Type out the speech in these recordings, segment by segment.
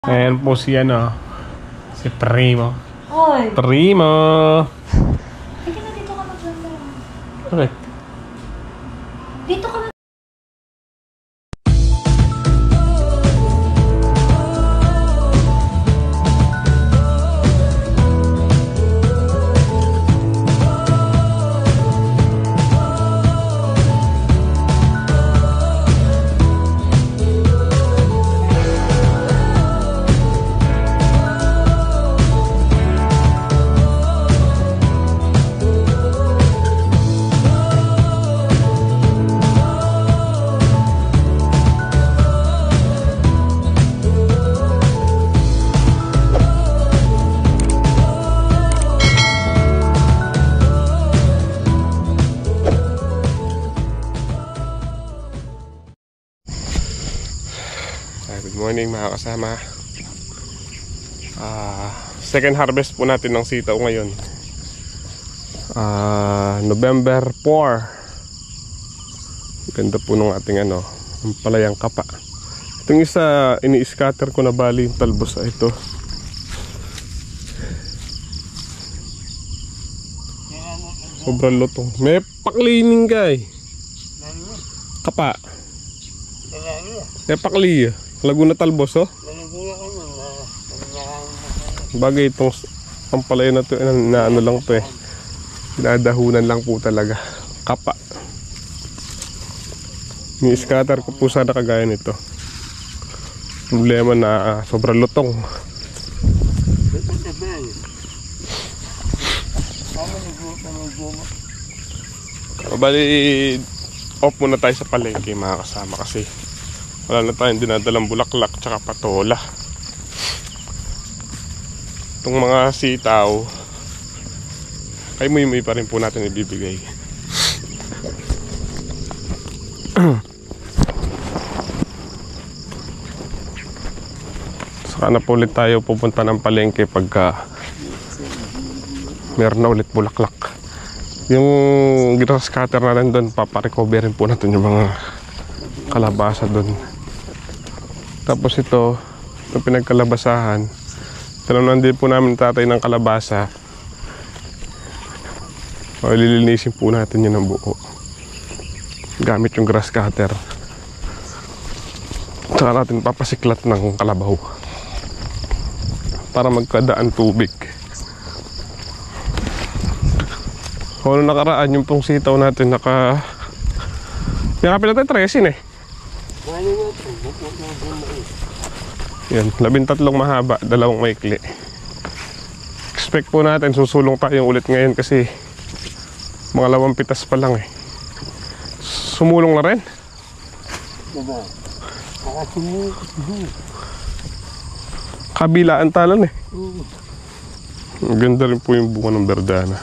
Ayan po si si Primo. Hoy! Primo! Sige na, dito ka maglanda. Bakit? Dito ka na. Good morning mga kasama. Second harvest po natin ng sitaw ngayon. November 4. Ganda po ng ating ang palayang kapa. Itong isa ini-scatter ko na, bali yung talbos ito. Sobrang lutong. May paklining ka eh. Kapa. May pakli. Laguna talbos Bagay itong pampalaya na to, na ano lang to eh. Dinadahunan lang po talaga. Kapa. Ni-scatter ko po sana kagaya nito. Problema na sobrang lutong. Bali, off muna tayo sa palengke mga kasama kasi wala na tayong dinadalang bulaklak tsaka patola. Itong mga sitaw ay muy pa rin po natin ibibigay. Saka na po ulit tayo pupunta ng palengke pagka meron na ulit bulaklak. Yung grass cutter na rin doon, paparecoverin po natin yung mga kalabasa doon. Tapos ito, yung pinagkalabasahan, talagang din po namin tatay ng kalabasa. Lilinisin po natin yun ng buo gamit yung grass cutter. Saka natin papasiklat ng kalabaw para magkadaan tubig. Kung nakaraan yung pong sitaw natin yakapin natin 13 eh. Yan, 13 mahaba, 2 maikli. Expect po natin susulong tayo ulit ngayon kasi mga 2 pitas pa lang eh. Sumulong na rin. Kabilaan talan eh. Ganda rin po yung bunga ng berdana.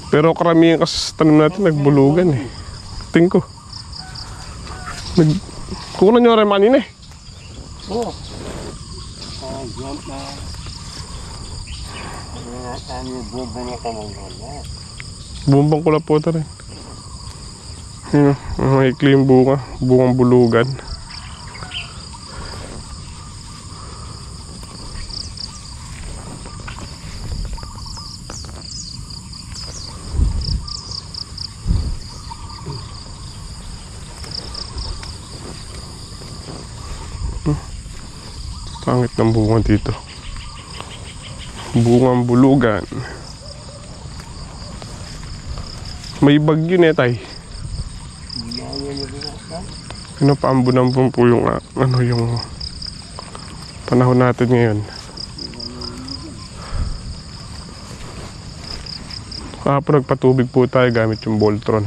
Pero karamihan kasi sa tanim natin nagbulugan eh. Tingin ko kunan nyo rin manin eh. Bumbang ko lang po ito rin. Maikli yung bungang bulugan. Pangit ng bunga dito. Bungang bulugan. May bagyo na tay. Pinapaambon-ambon po yung yung panahon natin ngayon. Kahapon nagpatubig po tayo gamit yung Voltron.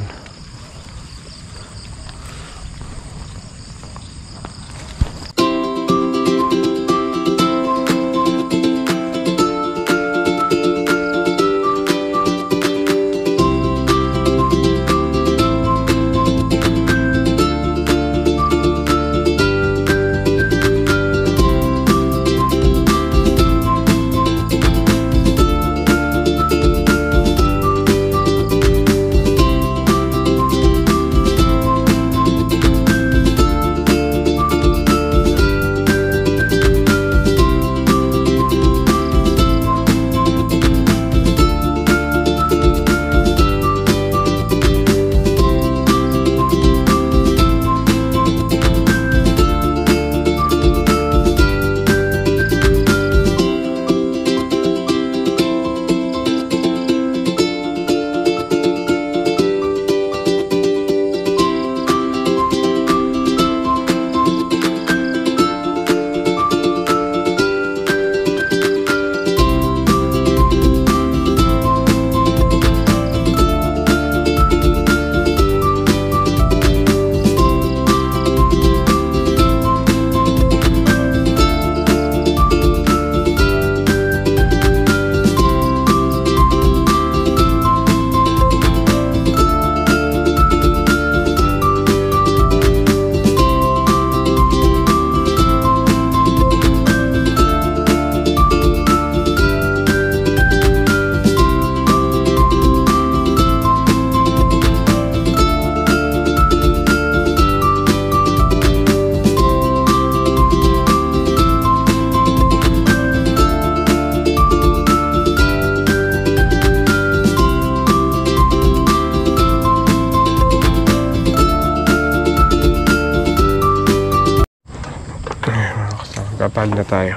Sasali na tayo.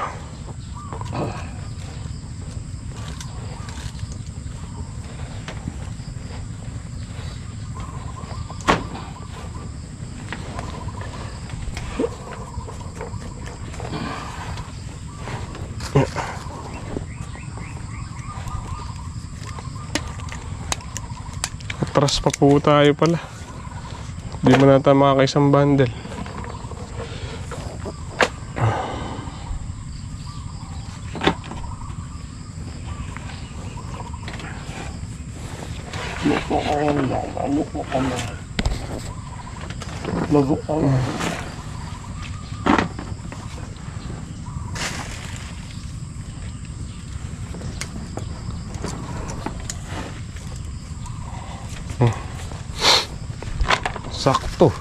Atras pa po tayo pala. Di mo nata makakaisang bundle. Sakto.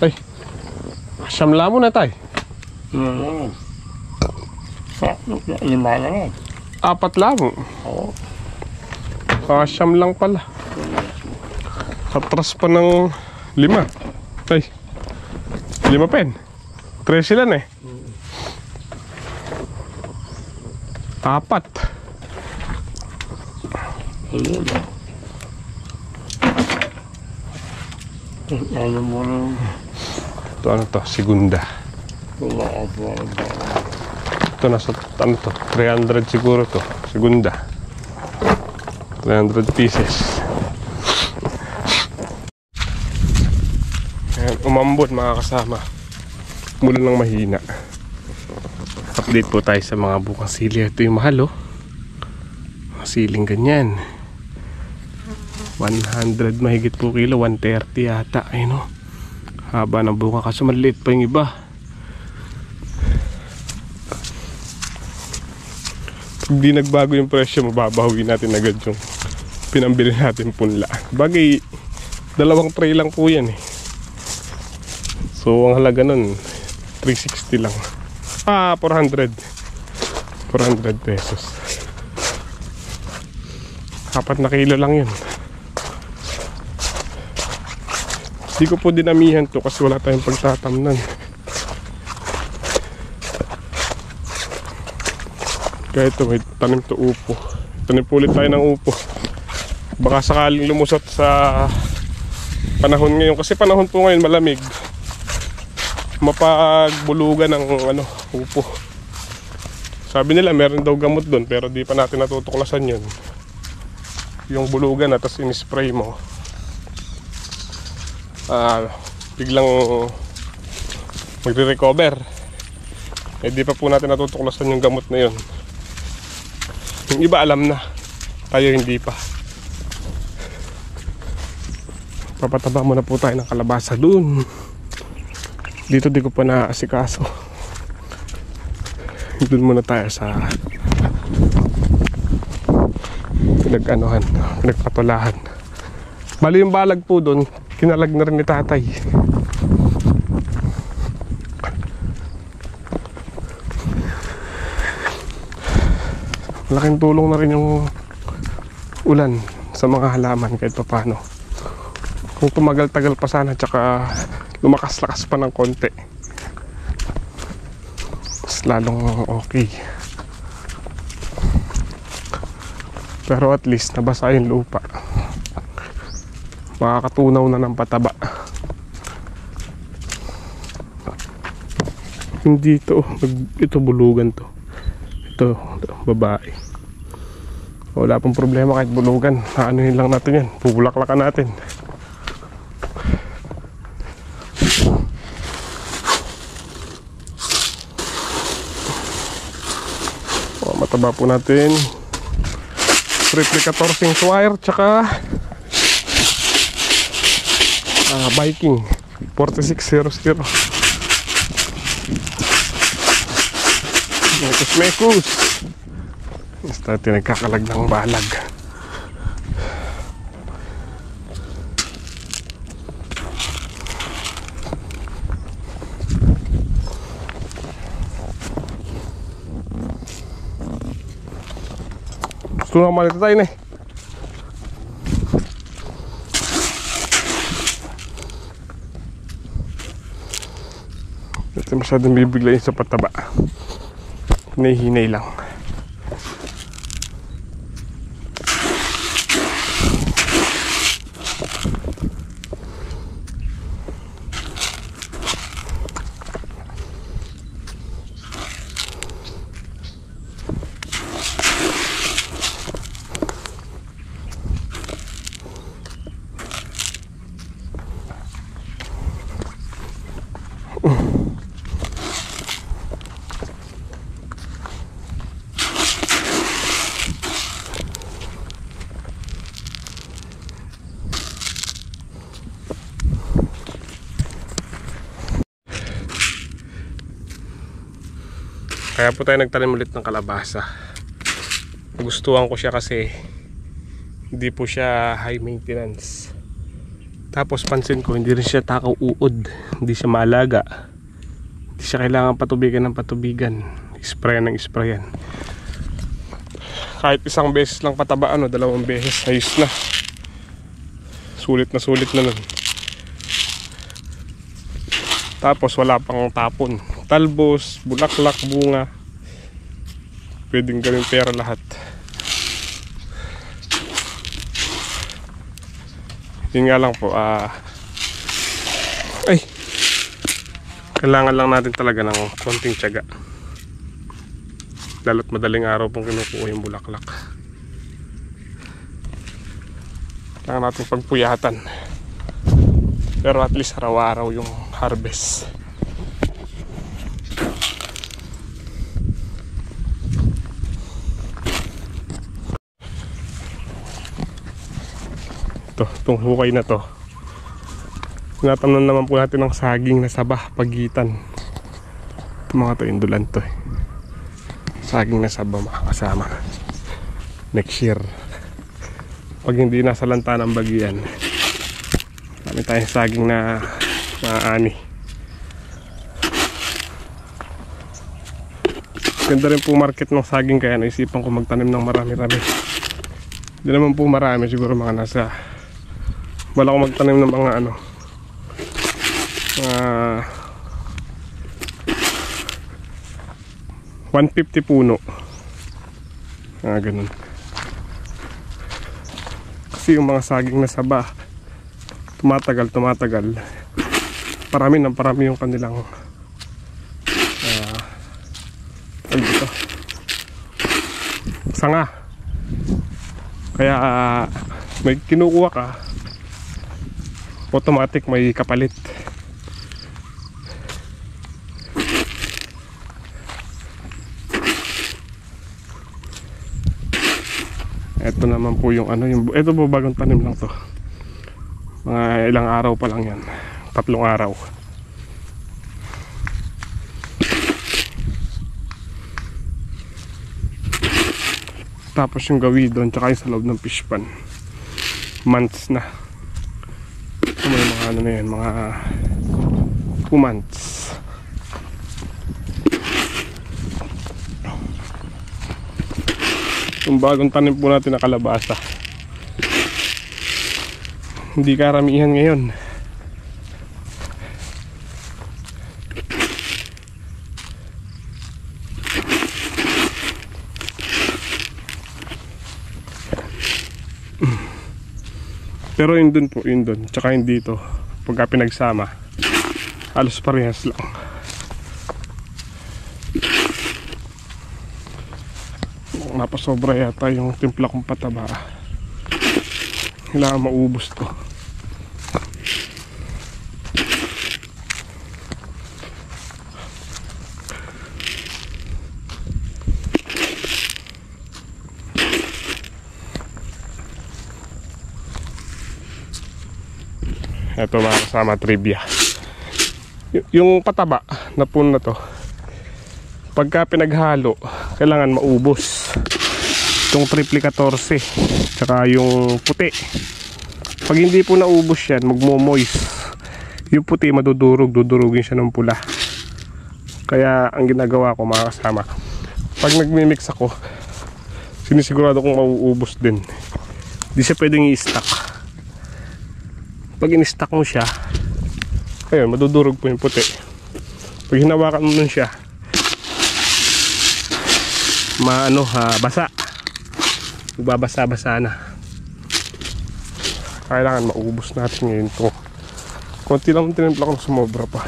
Ay, siyamla mo na tay. Lima lang eh. 4 lang. Oo. Siyam lang pala. Atras pa ng 5. Ay, 5 pen. 13 lang eh. 4. Ayun. Ano mo nang Ito ano to? Segunda. pinakabuhay ba? Ito nasa ano to? 300 siguro to. Segunda. 300 pieces. Ayan, umambot mga kasama. Mula ng mahina. Update po tayo sa mga bukang sili. Ito yung mahal oh. Mga siling ganyan. 100 mahigit po kilo. 130 yata. Ayun oh. Haba ng buka kasi maliit pa yung iba. Pag di nagbago yung presyo, mababawi natin agad yung pinambili natin punla. Bagay, 2 tray lang po yan eh. So ang halaga nun 360 lang. 400 pesos. 4 na kilo lang yun. Di ko po dinamihan to kasi wala tayong pagtatamnan. Kaya ito may tanim to upo. Tanim po ulit tayo ng upo. Baka sakaling lumusot sa panahon ngayon. Kasi panahon po ngayon malamig. Mapagbulugan ng upo. Sabi nila meron daw gamot doon pero di pa natin natutuklasan yun. Yung bulugan at tapos in-spray mo. Biglang magre-recover. Di pa po natin natutuklasan yung gamot na yun. Yung iba alam na, tayo hindi pa. Papataba muna po tayo ng kalabasa dun. Dito di ko pa naasikaso. Dun muna tayo sa pinagpatulahan. Bali yung balag po dun, kinalag na rin ni tatay. Malaking tulong na rin yung ulan sa mga halaman kahit paano. Kung tumagal-tagal pa sana tsaka lumakas-lakas pa ng konti, mas lalong okay. Pero at least nabasa yung lupa, makakatunaw na ng pataba. Hindi ito bulugan to. Ito babae. Wala pong problema kahit bulugan. Anuhin lang natin yan, pupulaklakan natin. Mataba po natin. Replica 14 wire tsaka Viking 4600. Mekus. Basta nagkakalag ng balag. Gusto na malita tayo na eh. Ito masyadong bibiglayin sa pataba. Hinahinay lang. Kaya po tayo nagtanim ulit ng kalabasa. Gustuhan ko siya kasi hindi po siya high maintenance. Tapos pansin ko hindi rin siya takaw uod, hindi siya maalaga, hindi siya kailangan patubigan ng patubigan, sprayan ng sprayan. Kahit isang beses lang patabaan o dalawang beses, ayos na. Sulit na nun. Tapos wala pang tapon, talbos, bulaklak, bunga, pwedeng gawing pera lahat. Yun nga lang po, kailangan lang natin talaga ng konting tiyaga, lalo't madaling araw pong kinukuha yung bulaklak. Kailangan natin pagpuyatan, pero at least araw-araw yung harvest. Itong hukay na to, tinatamnan naman po natin ng saging na saba pagitan. Mga to indulan to saging na saba makakasama next year pag hindi nasa lanta ng bagyan. Kami tayong saging na maaani. Ganda rin po market ng saging, kaya naisipan ko magtanim ng marami-rami. Hindi naman po marami, siguro mga nasa, wala ko magtanim ng mga 150 puno. Ganun. Kasi yung mga saging na saba, tumatagal. Parami yung kanilang sanga. Kaya may kinukuha ka, automatic may kapalit. Ito naman po yung ito po bagong tanim lang to. Mga ilang araw pa lang yan. 3 araw. Tapos yung gawi doon, tsaka yung sa loob ng fish pan, months na. So, may mga na yan, mga 2 months. Yung bagong tanim po natin na kalabasa, hindi karamihan ngayon. Pero yun dun po, yun dun, tsaka yun dito, pagka pinagsama, halos parehas lang. Napasobra yata yung timpla kong pataba. Kailangan maubos to. Ito mga kasama, trivia. Yung pataba na puno na to, pagka pinaghalo, kailangan maubos. Itong triple 14 tsaka yung puti, pag hindi po naubos yan, magmo-moist. Yung puti dudurugin siya ng pula. Kaya ang ginagawa ko mga kasama, pag nagmi-mix ako, sinisigurado kong mauubos din. Hindi siya pwedeng i-stack. Pag in-stack mo siya, ayun, madudurog po yung puti. Pag hinawakan mo nun siya, basa. Magbabasa-basa na. Kailangan maubos natin ngayon to. Konti lang tinimpla ko, sumobra pa.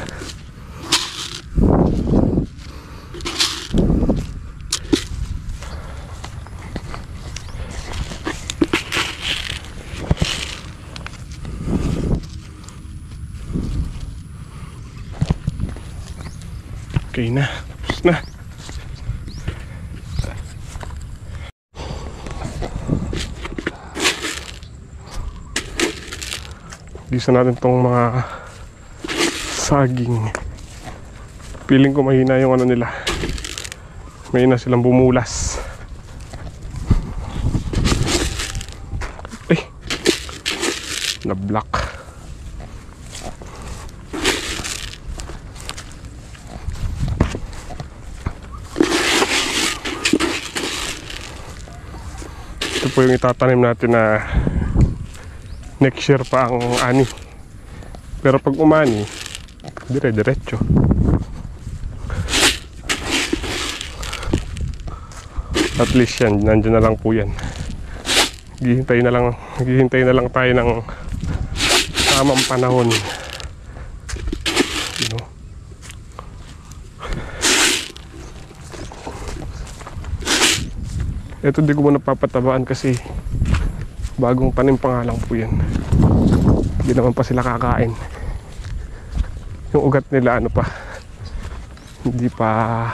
Okay na, tapos na. Gisa natin tong mga saging. Feeling ko mahina yung ano nila. Mahina silang bumulas. Ay, na-block. Ito po yung itatanim natin na next year pa ang ani. Pero pag umani, dire-diretso. At least yan, nandiyan na lang po yan. Naghihintay na lang tayo ng tamang panahon. You know? Ito di ko muna papatabaan kasi bagong tanim pa nga lang po yan. Hindi naman pa sila kakain. Yung ugat nila ano pa, hindi pa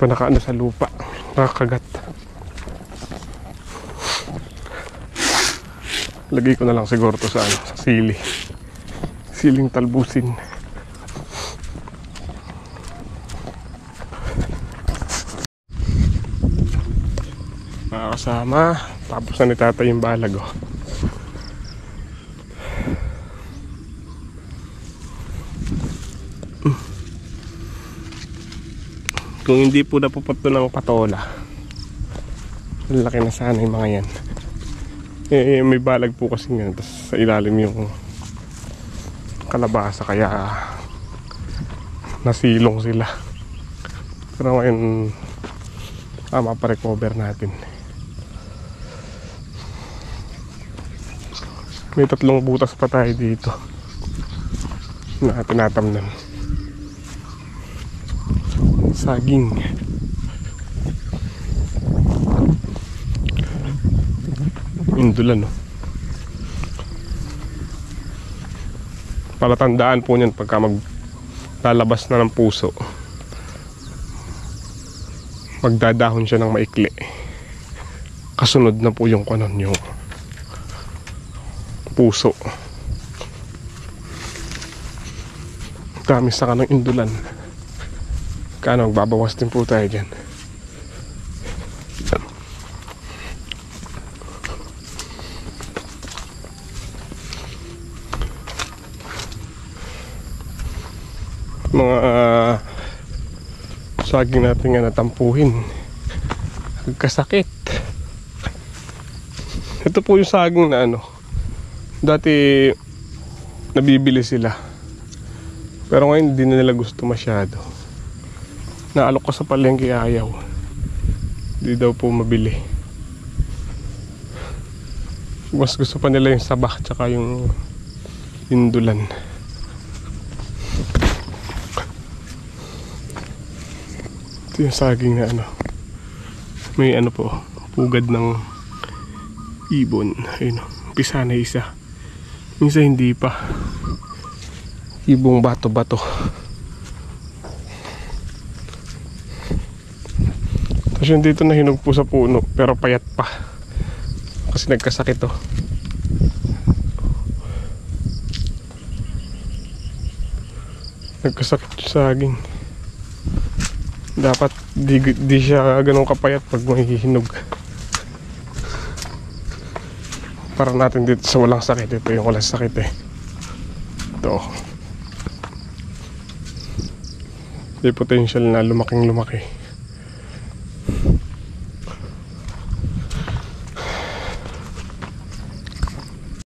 nakaano sa lupa, nakakagat. Lagay ko na lang siguro to sa sa siling talbusin. Kasama, tapos na ni tatay yung balag, oh. Kung hindi po napuputo ng patola, laki na sana yung mga yan. May balag po kasi nga, tapos sa ilalim yung kalabasa, kaya nasilong sila. Pero ngayon maparecover natin. May 3 butas pa tayo dito na tinatamnan. Saging. Indulan, no? Palatandaan po niyan pagka maglalabas na ng puso. Magdadahon siya ng maikli. Kasunod na po yung kanon, yung puso. Tamis na ka ng indulan. Kano, magbabawas din po tayo dyan. Mga saging natin nga natampuhin. Nagkasakit. Ito po yung saging na ano, dati nabibili sila, pero ngayon hindi na nila gusto masyado. Naalok ko sa palengke, ayaw. Hindi daw po mabili. Mas gusto pa nila yung sabah tsaka yung indulan. Ito yung saging na ano, may ano po, pugad ng ibon. Ayun, umpisa na isa, minsan hindi pa. Ibong bato-bato. Tapos yung dito na hinog po sa puno, pero payat pa kasi nagkasakit to. Nagkasakit yung saging. Dapat di siya ganun kapayat pag mahihinog. Para natin dito sa walang sakit. Ito yung walang sakit eh. Ito. May potential na lumaking lumaki.